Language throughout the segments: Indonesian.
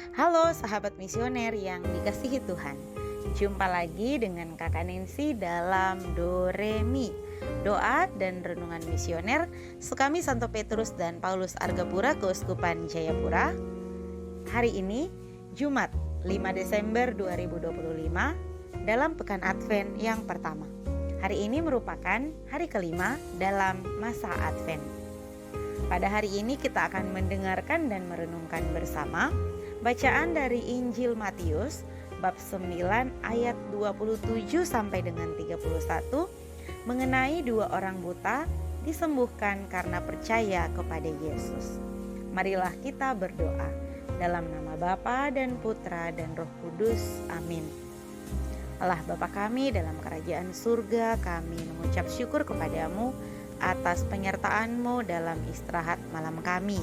Halo sahabat misioner yang dikasihi Tuhan. Jumpa lagi dengan Kakak Nancy dalam Do Re Mi, doa dan renungan misioner Sukami Santo Petrus dan Paulus Argapura Keuskupan Jayapura. Hari ini Jumat 5 Desember 2025 dalam Pekan Advent yang pertama. Hari ini merupakan hari kelima dalam masa Advent. Pada hari ini kita akan mendengarkan dan merenungkan bersama bacaan dari Injil Matius bab 9 ayat 27 sampai dengan 31 mengenai dua orang buta disembuhkan karena percaya kepada Yesus. Marilah kita berdoa dalam nama Bapa dan Putra dan Roh Kudus. Amin. Allah Bapa kami dalam kerajaan surga, kami mengucap syukur kepadamu atas penyertaan-Mu dalam istirahat malam kami.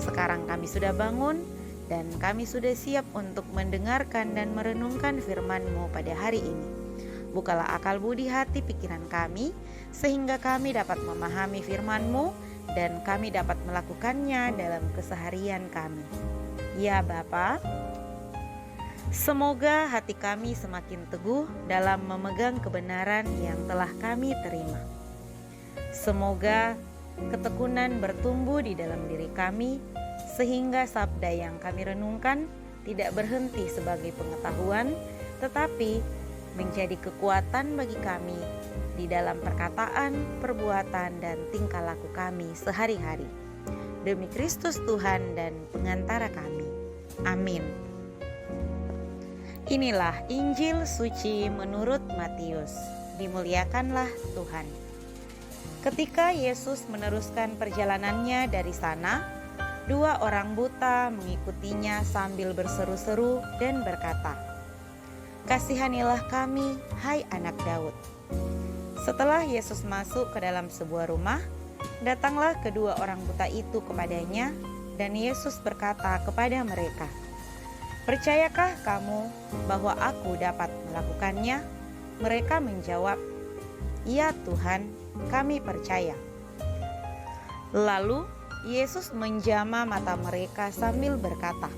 Sekarang kami sudah bangun dan kami sudah siap untuk mendengarkan dan merenungkan firman-Mu pada hari ini. Bukalah akal budi hati pikiran kami, sehingga kami dapat memahami firman-Mu dan kami dapat melakukannya dalam keseharian kami. Ya Bapa, semoga hati kami semakin teguh dalam memegang kebenaran yang telah kami terima. Semoga ketekunan bertumbuh di dalam diri kami, sehingga sabda yang kami renungkan tidak berhenti sebagai pengetahuan, tetapi menjadi kekuatan bagi kami di dalam perkataan, perbuatan, dan tingkah laku kami sehari-hari. Demi Kristus Tuhan dan pengantara kami. Amin. Inilah Injil suci menurut Matius. Dimuliakanlah Tuhan. Ketika Yesus meneruskan perjalanannya dari sana, dua orang buta mengikutinya sambil berseru-seru dan berkata, "Kasihanilah kami, hai anak Daud." Setelah Yesus masuk ke dalam sebuah rumah, datanglah kedua orang buta itu kepadanya, dan Yesus berkata kepada mereka, "Percayakah kamu bahwa aku dapat melakukannya?" Mereka menjawab, "Ya Tuhan, kami percaya." Lalu Yesus menjamah mata mereka sambil berkata,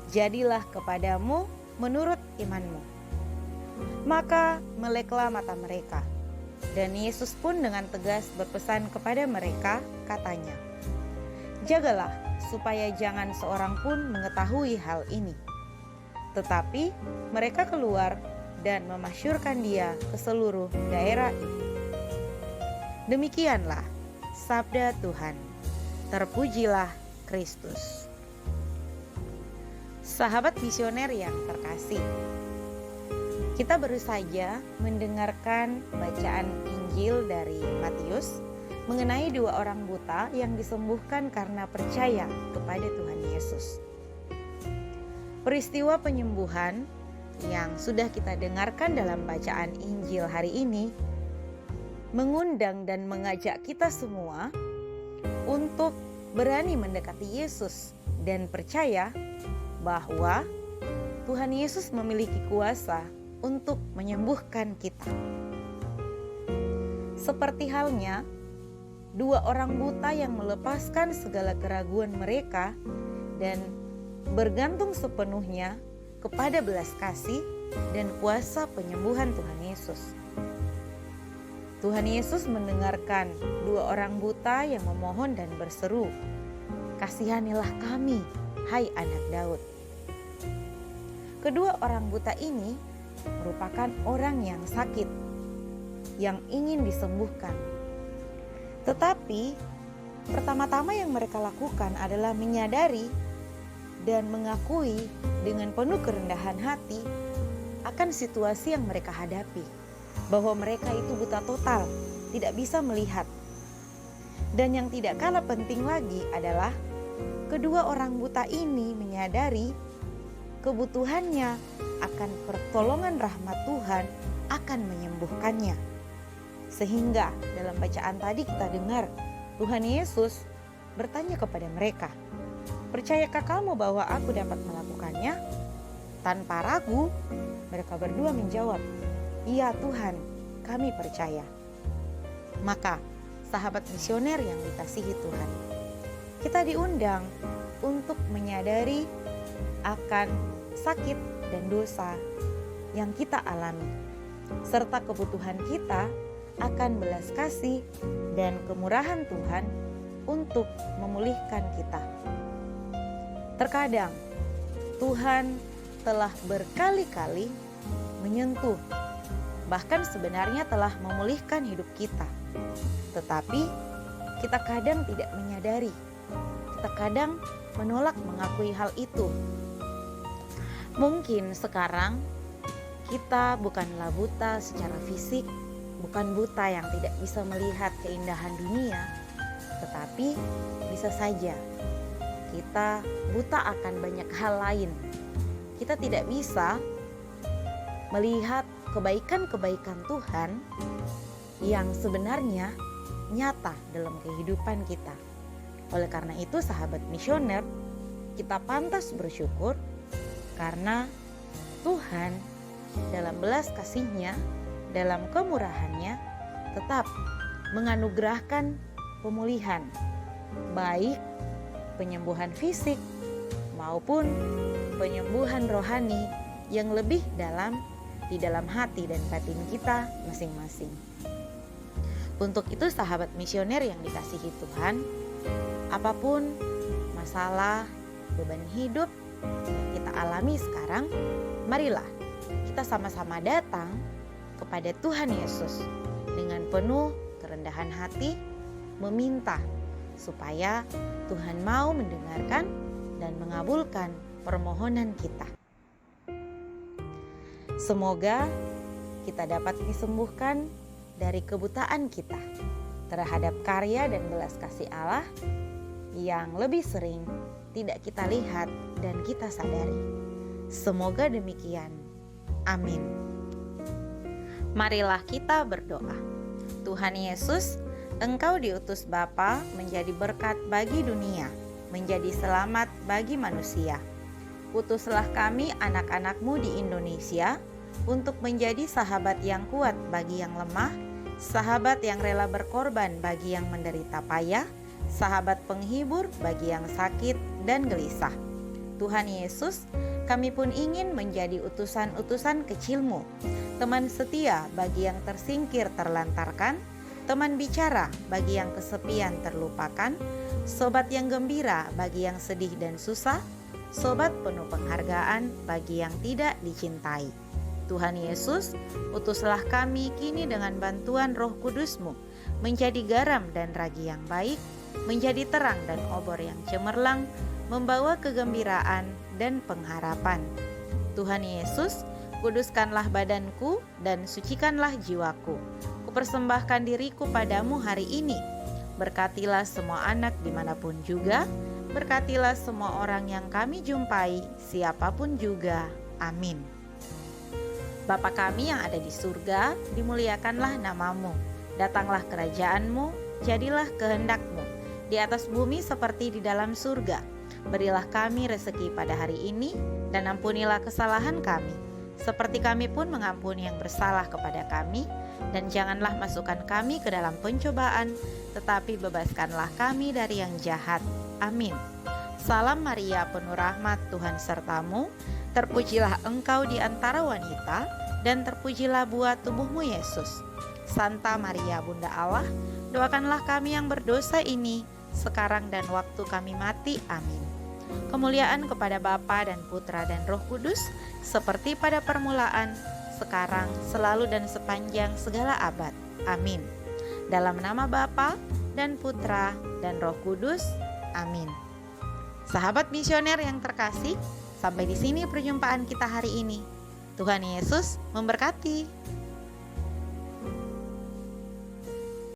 "Jadilah kepadamu menurut imanmu." Maka meleklah mata mereka, dan Yesus pun dengan tegas berpesan kepada mereka, katanya, "Jagalah supaya jangan seorang pun mengetahui hal ini." Tetapi mereka keluar dan memasyurkan dia ke seluruh daerah itu. Demikianlah sabda Tuhan. Terpujilah Kristus. Sahabat misioner yang terkasih, kita baru saja mendengarkan bacaan Injil dari Matius mengenai dua orang buta yang disembuhkan karena percaya kepada Tuhan Yesus. Peristiwa penyembuhan yang sudah kita dengarkan dalam bacaan Injil hari ini mengundang dan mengajak kita semua untuk berani mendekati Yesus dan percaya bahwa Tuhan Yesus memiliki kuasa untuk menyembuhkan kita. Seperti halnya dua orang buta yang melepaskan segala keraguan mereka dan bergantung sepenuhnya kepada belas kasih dan kuasa penyembuhan Tuhan Yesus. Tuhan Yesus mendengarkan dua orang buta yang memohon dan berseru, "Kasihanilah kami, hai anak Daud." Kedua orang buta ini merupakan orang yang sakit, yang ingin disembuhkan. Tetapi pertama-tama yang mereka lakukan adalah menyadari dan mengakui dengan penuh kerendahan hati akan situasi yang mereka hadapi, bahwa mereka itu buta total, tidak bisa melihat. Dan yang tidak kalah penting lagi adalah kedua orang buta ini menyadari kebutuhannya akan pertolongan rahmat Tuhan akan menyembuhkannya. Sehingga dalam bacaan tadi kita dengar Tuhan Yesus bertanya kepada mereka, "Percayakah kamu bahwa aku dapat melakukannya?" Tanpa ragu, mereka berdua menjawab, "Iya Tuhan, kami percaya." Maka, sahabat misioner yang dikasihi Tuhan, kita diundang untuk menyadari akan sakit dan dosa yang kita alami, serta kebutuhan kita akan belas kasih dan kemurahan Tuhan untuk memulihkan kita. Terkadang Tuhan telah berkali-kali menyentuh, bahkan sebenarnya telah memulihkan hidup kita. Tetapi kita kadang tidak menyadari, kita kadang menolak mengakui hal itu. Mungkin sekarang kita bukanlah buta secara fisik, bukan buta yang tidak bisa melihat keindahan dunia, tetapi bisa saja kita buta akan banyak hal lain. Kita tidak bisa melihat kebaikan-kebaikan Tuhan yang sebenarnya nyata dalam kehidupan kita. Oleh karena itu, sahabat misioner, kita pantas bersyukur karena Tuhan dalam belas kasih-Nya, dalam kemurahan-Nya tetap menganugerahkan pemulihan, baik penyembuhan fisik maupun penyembuhan rohani yang lebih dalam di dalam hati dan batin kita masing-masing. Untuk itu, sahabat misioner yang dikasihi Tuhan, apapun masalah, beban hidup yang kita alami sekarang, marilah kita sama-sama datang kepada Tuhan Yesus dengan penuh kerendahan hati, meminta supaya Tuhan mau mendengarkan dan mengabulkan permohonan kita. Semoga kita dapat disembuhkan dari kebutaan kita terhadap karya dan belas kasih Allah yang lebih sering tidak kita lihat dan kita sadari. Semoga demikian. Amin. Marilah kita berdoa. Tuhan Yesus, Engkau diutus Bapa menjadi berkat bagi dunia, menjadi selamat bagi manusia. Utuslah kami anak-anak-Mu di Indonesia untuk menjadi sahabat yang kuat bagi yang lemah, sahabat yang rela berkorban bagi yang menderita payah, sahabat penghibur bagi yang sakit dan gelisah. Tuhan Yesus, kami pun ingin menjadi utusan-utusan kecil-Mu, teman setia bagi yang tersingkir terlantarkan, teman bicara bagi yang kesepian terlupakan, sobat yang gembira bagi yang sedih dan susah, sobat penuh penghargaan bagi yang tidak dicintai. Tuhan Yesus, utuslah kami kini dengan bantuan Roh Kudus-Mu, menjadi garam dan ragi yang baik, menjadi terang dan obor yang cemerlang, membawa kegembiraan dan pengharapan. Tuhan Yesus, kuduskanlah badanku dan sucikanlah jiwaku. Kupersembahkan diriku padamu hari ini. Berkatilah semua anak dimanapun juga, berkatilah semua orang yang kami jumpai, siapapun juga. Amin. Bapa kami yang ada di surga, dimuliakanlah nama-Mu. Datanglah kerajaan-Mu, jadilah kehendak-Mu, di atas bumi seperti di dalam surga. Berilah kami rezeki pada hari ini, dan ampunilah kesalahan kami, seperti kami pun mengampuni yang bersalah kepada kami. Dan janganlah masukkan kami ke dalam pencobaan, tetapi bebaskanlah kami dari yang jahat. Amin. Salam Maria, penuh rahmat, Tuhan sertamu. Terpujilah engkau di antara wanita, dan terpujilah buah tubuhmu Yesus. Santa Maria, Bunda Allah, doakanlah kami yang berdosa ini, sekarang dan waktu kami mati. Amin. Kemuliaan kepada Bapa dan Putra dan Roh Kudus, seperti pada permulaan, sekarang, selalu dan sepanjang segala abad. Amin. Dalam nama Bapa dan Putra dan Roh Kudus. Amin. Sahabat misioner yang terkasih, sampai di sini perjumpaan kita hari ini. Tuhan Yesus memberkati.